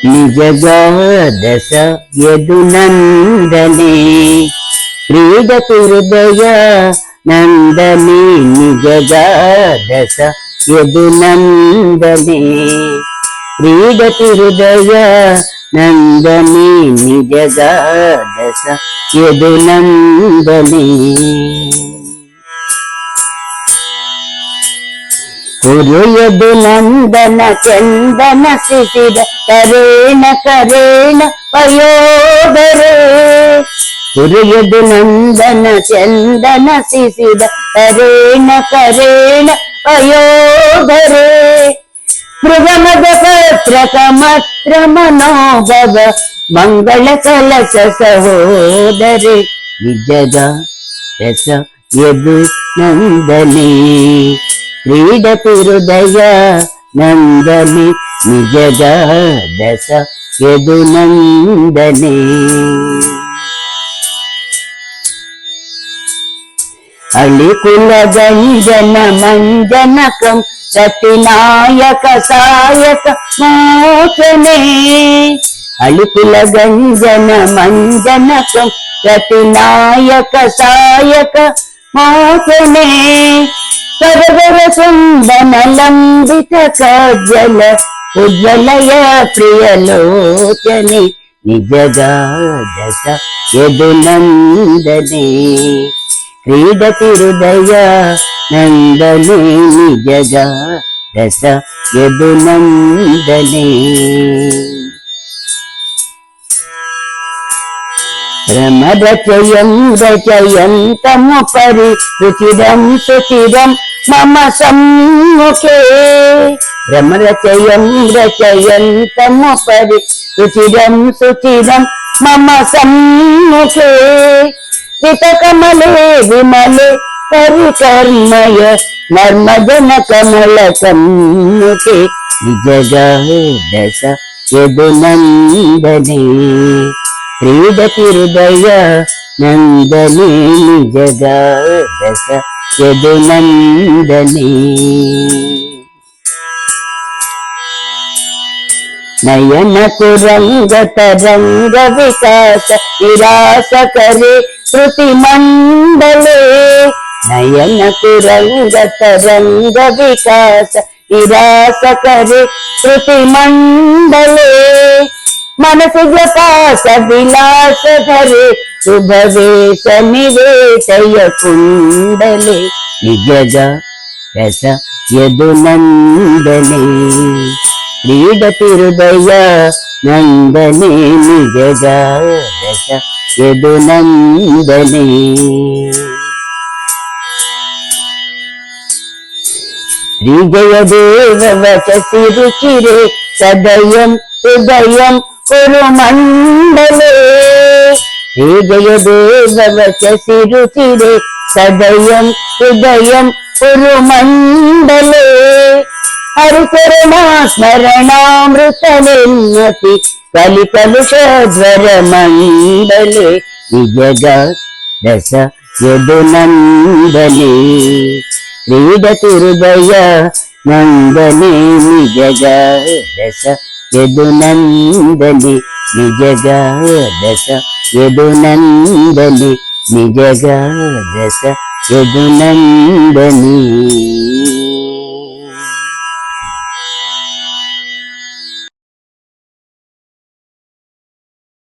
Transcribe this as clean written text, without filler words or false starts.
నిజగాదశ యదునందనే క్రీడతు హృదయ నందనే నిజగాదశ యదునందనే క్రీడతు హృదయ నందనే నిజగాదశ యదునందనే కురుయదునందన చందన శిశిర కరేణ కరేణ పయోదరే కురుయదునందన చందన శిశిర కరేణ కరేణ పయోదరే మృగమద పత్రకమత్ర మనోభవ మంగళ కలశ సహోదరే నిజగా రస యదు నందనే క్రీడతు హృదయ నందనే నిజగాదశ యదునందనే అళికుల గంజన మంజనకం రతినాయక సాయక మోచనే అళికుల గంజన మంజనకం రతినాయక సాయక మోచనే సరగర కుందన లంబిత కాజల ఉజ్వలయ ప్రియలోచనే నిజగాదశ యదునందనే క్రీడతి హృదయ నందనే నిజగాదశ యదునందనే రమరచయం రచయంతముపరి రుచిరం సుచిరం మమ సమ్ముఖే రమరచయం రచయంతముపరి రుచిరం సుచిరం మమ సమ్ముఖే వితకమలే విమలే పరికర్మయ నర్మజన కమల సమ్ముఖే నిజగాదశ యదునందనే క్రీడతి హృదయ నందనే నిజగాదశ యదునందనే నయన కురంగ తరంగ వికాస నిరాస కరే శృతి మండలే నయన కురంగ తరంగ వికాస నిరాస కరే శృతి మండలే మనసు జపాస విలాస ధరే శుభవేశ నివేశయ కుండలే నిజగాదశ యదునందనే క్రీడతి హృదయ నందనే నిజగాదశ యదునందనే శ్రీజయదేవ వచసి రుచిరే సదయం హృదయం కురుమండలే శ్రీజయదేవ వచసి రుచిరే సదయం హృదయం కురుమండలే హరిచరణా స్మరణామృతనిర్మతి కలికలుషధ్వర మండలే నిజగాదశ యదునందనే క్రీడతి హృదయ నందనే నిజగాదశ యదునందనే నిజగాదశ యదునందనే నిజగాదశ యదునందనే